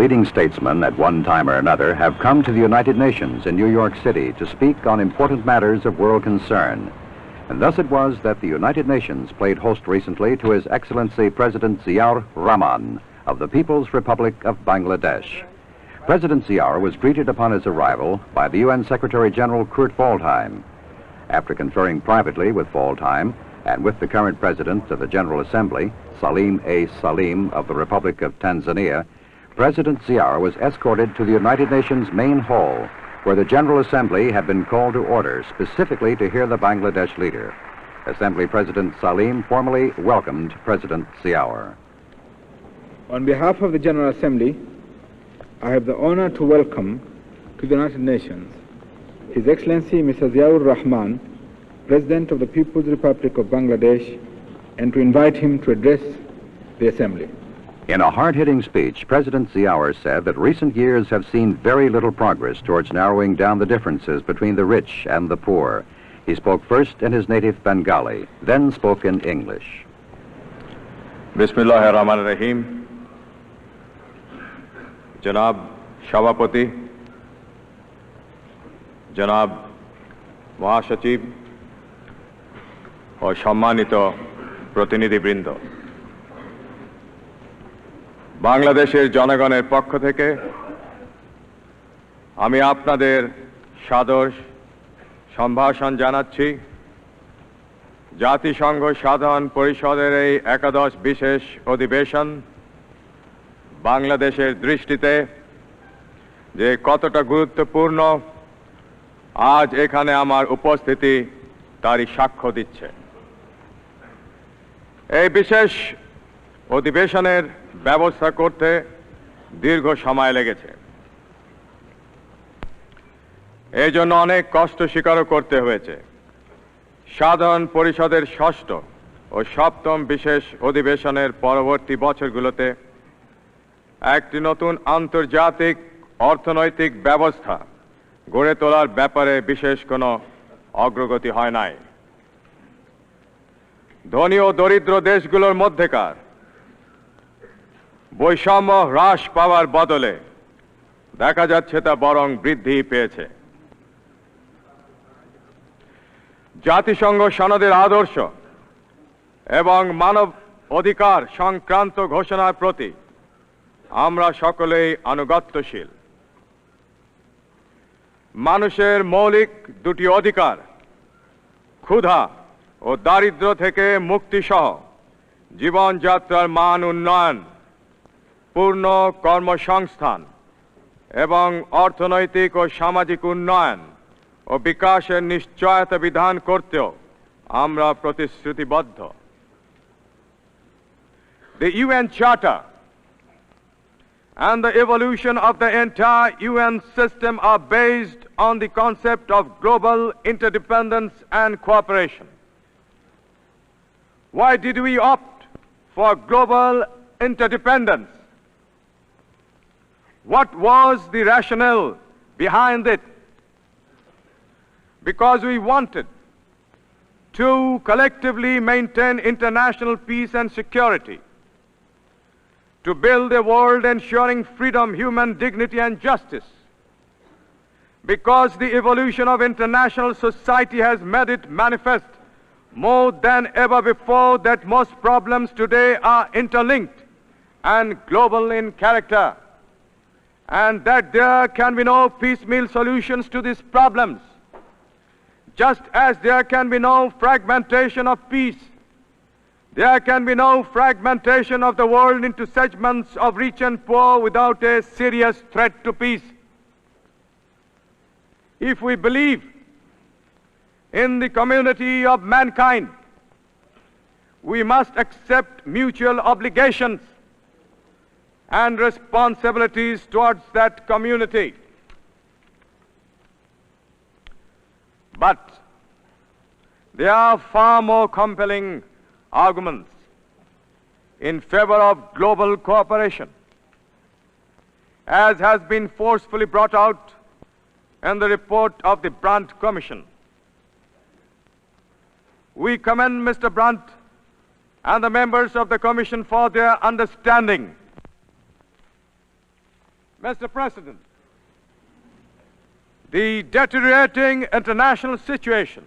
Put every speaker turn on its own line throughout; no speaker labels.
leading statesmen at one time or another have come to the United Nations in New York City to speak on important matters of world concern. And thus it was that the United Nations played host recently to His Excellency President Ziaur Rahman of the People's Republic of Bangladesh. President Ziaur was greeted upon his arrival by the UN Secretary General Kurt Waldheim. After conferring privately with Waldheim and with the current President of the General Assembly, Salim A. Salim of the Republic of Tanzania, President Ziaur was escorted to the United Nations main hall, where the General Assembly had been called to order specifically to hear the Bangladesh leader. Assembly President Salim formally welcomed President Ziaur.
On behalf of the General Assembly, I have the honor to welcome to the United Nations His Excellency Mr. Ziaur Rahman, President of the People's Republic of Bangladesh, and to invite him to address the Assembly.
In a hard-hitting speech, President Ziaur said that recent years have seen very little progress towards narrowing down the differences between the rich and the poor. He spoke first in his native Bengali, then spoke in English.
Bismillahir Rahmanir Rahim. Janab Shavapati, Janab Mahasachib, ও সম্মানিত প্রতিনিধিবৃন্দ, বাংলাদেশের জনগণের পক্ষ থেকে আমি আপনাদের সাদর সম্ভাষণ জানাচ্ছি। জাতিসংঘ সাধারণ পরিষদের এই একাদশ বিশেষ অধিবেশন বাংলাদেশের দৃষ্টিতে যে কতটা গুরুত্বপূর্ণ, আজ এখানে আমার উপস্থিতি তারই সাক্ষ্য দিচ্ছে। এই বিশেষ অধিবেশনের ব্যবস্থা করতে দীর্ঘ সময় লেগেছে। এই জন্য অনেক কষ্ট স্বীকারও করতে হয়েছে। সাধারণ পরিষদের ষষ্ঠ ও সপ্তম বিশেষ অধিবেশনের পরবর্তী বছরগুলোতে একটি নতুন আন্তর্জাতিক অর্থনৈতিক ব্যবস্থা গড়ে তোলার ব্যাপারে বিশেষ কোনো অগ্রগতি হয় নাই। ধনী ও দরিদ্র দেশগুলোর মধ্যেকার বৈষম্য হ্রাস পাওয়ার বদলে দেখা যাচ্ছে তা বরং বৃদ্ধি পেয়েছে। জাতিসংঘ সনদের আদর্শ এবং মানব অধিকার সংক্রান্ত ঘোষণার প্রতি আমরা সকলেই আনুগত্যশীল। মানুষের মৌলিক দুটি অধিকার, ক্ষুধা ও দারিদ্র্য থেকে মুক্তিসহ জীবনযাত্রার মান উন্নয়ন, পূর্ণ কর্মসংস্থান এবং অর্থনৈতিক ও সামাজিক উন্নয়ন ও বিকাশের নিশ্চয়তা বিধান করতেও আমরা প্রতিশ্রুতিবদ্ধ। The UN Charter and the evolution of the entire UN system are based on the concept of global interdependence and cooperation. Why did we opt for global interdependence? What was the rationale behind it? Because we wanted to collectively maintain international peace and security, to build a world ensuring freedom, human dignity and justice. Because the evolution of international society has made it manifest more than ever before that most problems today are interlinked and global in character, and that there can be no piecemeal solutions to these problems, just as there can be no fragmentation of peace. There can be no fragmentation of the world into segments of rich and poor without a serious threat to peace. If we believe in the community of mankind, we must accept mutual obligations and responsibilities towards that community. But there are far more compelling arguments in favor of global cooperation, as has been forcefully brought out in the report of the Brandt Commission. We commend Mr. Brandt and the members of the Commission for their understanding Mr. President, the deteriorating international situation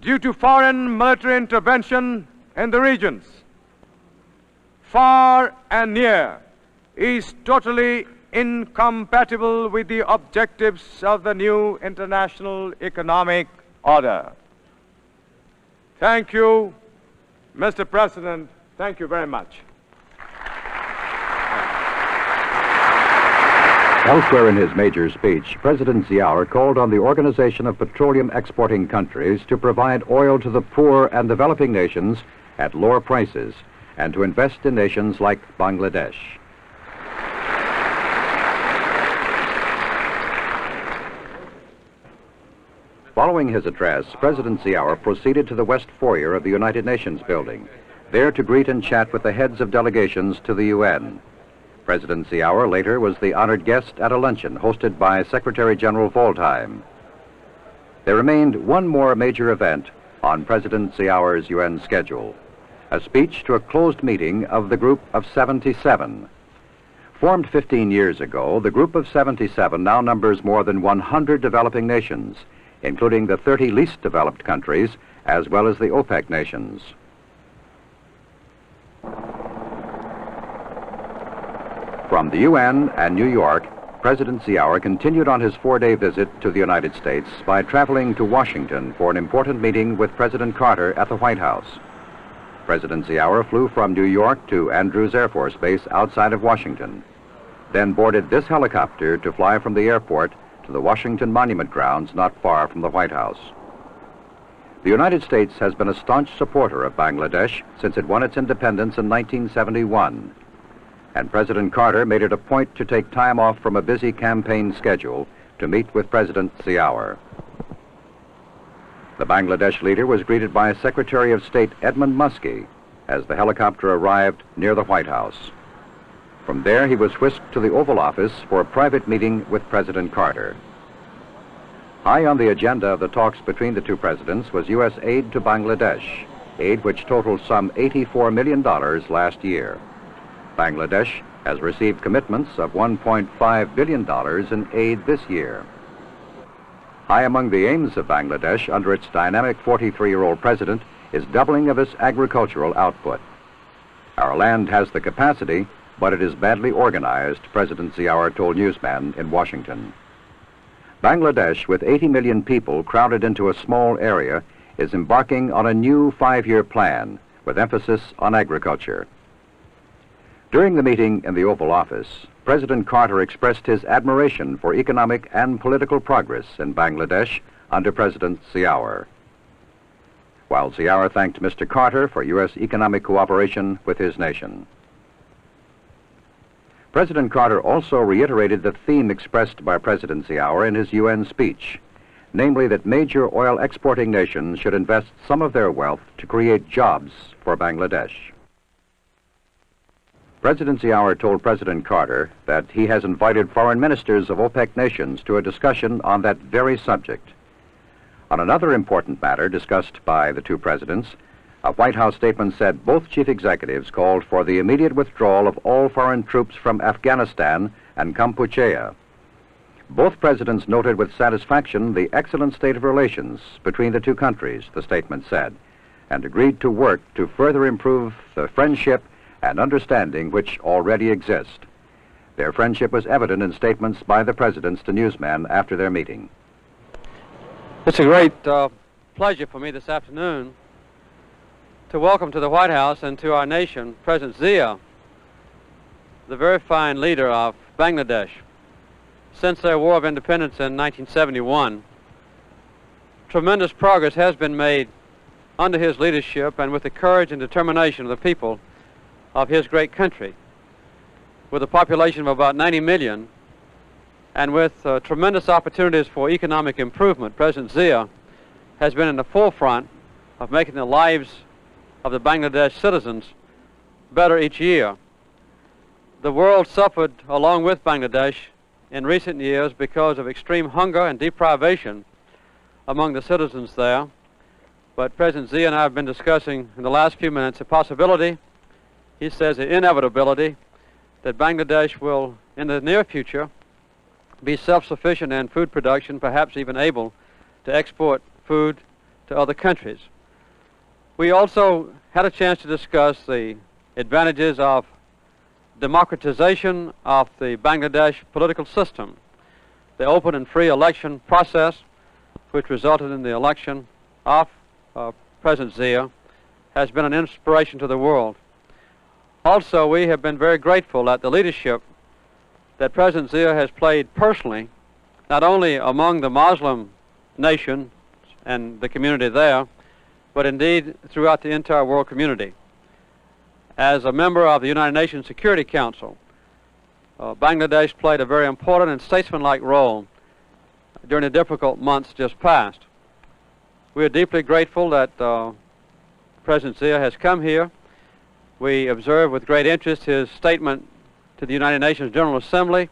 due to foreign military intervention in the regions, far and near, is totally incompatible with the objectives of the new international economic order. Thank you, Mr. President. Thank you very much.
Elsewhere in his major speech, President Ziaur called on the Organization of Petroleum Exporting Countries to provide oil to the poor and developing nations at lower prices and to invest in nations like Bangladesh. Following his address, President Ziaur proceeded to the West Foyer of the United Nations building, there to greet and chat with the heads of delegations to the UN. President Ziaur later was the honored guest at a luncheon hosted by Secretary General Waldheim. There remained one more major event on President Ziaur's UN schedule, a speech to a closed meeting of the Group of 77. Formed 15 years ago, the Group of 77 now numbers more than 100 developing nations, including the 30 least developed countries, as well as the OPEC nations. From the UN and New York, President Ziaur continued on his 4-day visit to the United States by traveling to Washington for an important meeting with President Carter at the White House. President Ziaur flew from New York to Andrews Air Force Base outside of Washington, then boarded this helicopter to fly from the airport to the Washington Monument Grounds not far from the White House. The United States has been a staunch supporter of Bangladesh since it won its independence in 1971. And President Carter made it a point to take time off from a busy campaign schedule to meet with President Ziaur. The Bangladesh leader was greeted by Secretary of State Edmund Muskie as the helicopter arrived near the White House. From there, he was whisked to the Oval Office for a private meeting with President Carter. High on the agenda of the talks between the two presidents was U.S. aid to Bangladesh, aid which totaled some $84 million last year. Bangladesh has received commitments of $1.5 billion in aid this year. High among the aims of Bangladesh under its dynamic 43-year-old president is doubling of its agricultural output. Our land has the capacity, but it is badly organized, President Ziaur told newsmen in Washington. Bangladesh, with 80 million people crowded into a small area, is embarking on a new 5-year plan with emphasis on agriculture. During the meeting in the Oval Office, President Carter expressed his admiration for economic and political progress in Bangladesh under President Ziaur, while Ziaur thanked Mr. Carter for U.S. economic cooperation with his nation. President Carter also reiterated the theme expressed by President Ziaur in his UN speech, namely that major oil exporting nations should invest some of their wealth to create jobs for Bangladesh. President Ziaur told President Carter that he has invited foreign ministers of OPEC nations to a discussion on that very subject. On another important matter discussed by the two presidents, a White House statement said both chief executives called for the immediate withdrawal of all foreign troops from Afghanistan and Kampuchea. Both presidents noted with satisfaction the excellent state of relations between the two countries, the statement said, and agreed to work to further improve the friendship and understanding which already exist. Their friendship was evident in statements by the presidents to newsmen after their meeting.
It's a great pleasure for me this afternoon to welcome to the White House and to our nation President Zia, the very fine leader of Bangladesh. Since their War of Independence in 1971, tremendous progress has been made under his leadership and with the courage and determination of the people of his great country. With a population of about 90 million and with tremendous opportunities for economic improvement, President Zia has been in the forefront of making the lives of the Bangladesh citizens better each year. The world suffered along with Bangladesh in recent years because of extreme hunger and deprivation among the citizens there. But President Zia and I have been discussing in the last few minutes the possibility, he says the inevitability, that Bangladesh will, in the near future, be self-sufficient in food production, perhaps even able to export food to other countries. We also had a chance to discuss the advantages of democratization of the Bangladesh political system. The open and free election process, which resulted in the election of President Zia, has been an inspiration to the world. Also, we have been very grateful at the leadership that President Zia has played personally, not only among the Muslim nation and the community there, but indeed throughout the entire world community. As a member of the United Nations Security Council, Bangladesh played a very important and statesmanlike role during the difficult months just past. We are deeply grateful that President Zia has come here. We observe with great interest his statement to the United Nations General Assembly,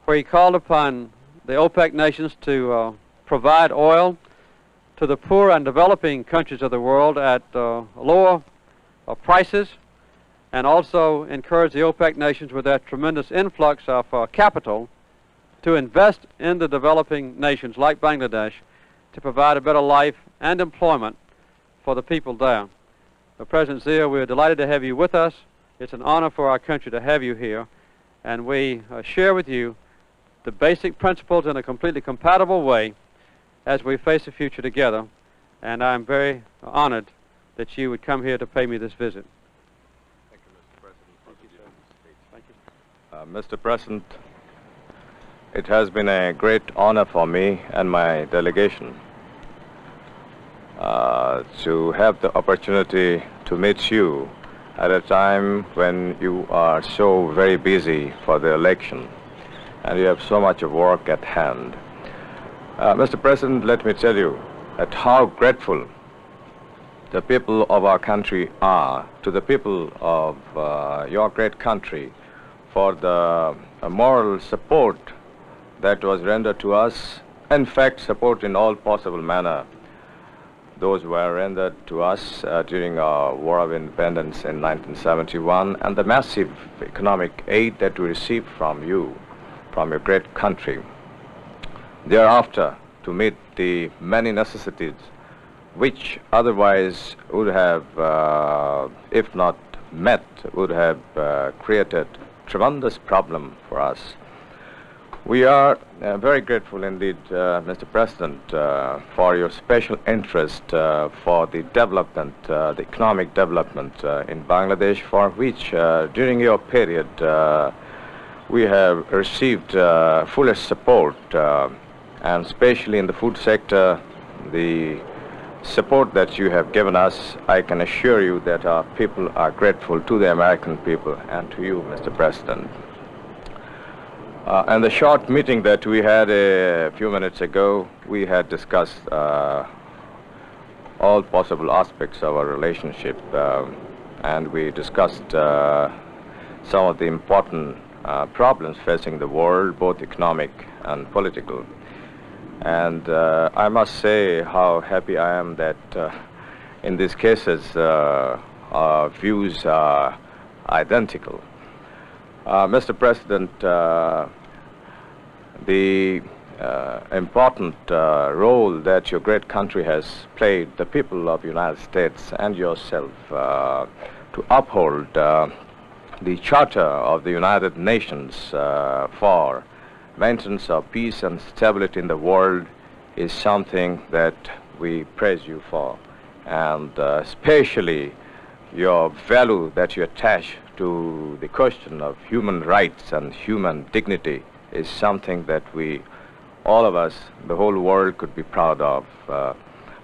where he called upon the OPEC nations to provide oil to the poor and developing countries of the world at lower prices, and also encourage the OPEC nations with that tremendous influx of capital to invest in the developing nations like Bangladesh to provide a better life and employment for the people there. President Zia, we are delighted to have you with us. It's an honor for our country to have you here, and we share with you the basic principles in a completely compatible way as we face the future together, and I'm very honored that you would come here to pay me this visit.
Thank you, Mr. President. Thank you, sir. Thank you. Mr. President, it has been a great honor for me and my delegation to have the opportunity to meet you at a time when you are so very busy for the election and you have so much of work at hand. Mr. President, let me tell you that how grateful the people of our country are to the people of your great country for the moral support that was rendered to us. In fact, support in all possible manner. Those were rendered to us during our War of Independence in 1971, and the massive economic aid that we received from you, from your great country. Thereafter, to meet the many necessities which otherwise would have, if not met, would have created tremendous problem for us. We are very grateful indeed, Mr. President, for your special interest for the development, the economic development in Bangladesh, for which during your period we have received fullest support, and especially in the food sector, the support that you have given us. I can assure you that our people are grateful to the American people and to you, Mr. President. And the short meeting that we had a few minutes ago, we had discussed all possible aspects of our relationship, and we discussed some of the important problems facing the world, both economic and political. And I must say how happy I am that in these cases our views are identical. Mr. President, the important role that your great country has played, the people of the United States and yourself, to uphold the Charter of the United Nations for maintenance of peace and stability in the world is something that we praise you for. And especially your value that you attach to the question of human rights and human dignity is something that we, all of us, the whole world could be proud of.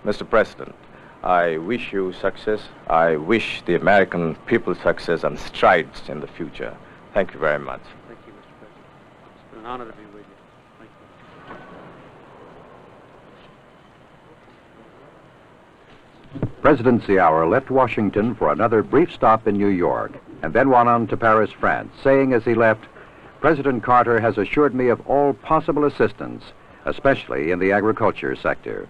Mr. President, I wish you success. I wish the American people success and strides in the future. Thank you very much.
Thank you, Mr. President. It's been an honor to be with you. Thank you.
Presidency Hour left Washington for another brief stop in New York and then went on to Paris, France, saying as he left, President Carter has assured me of all possible assistance, especially in the agriculture sector.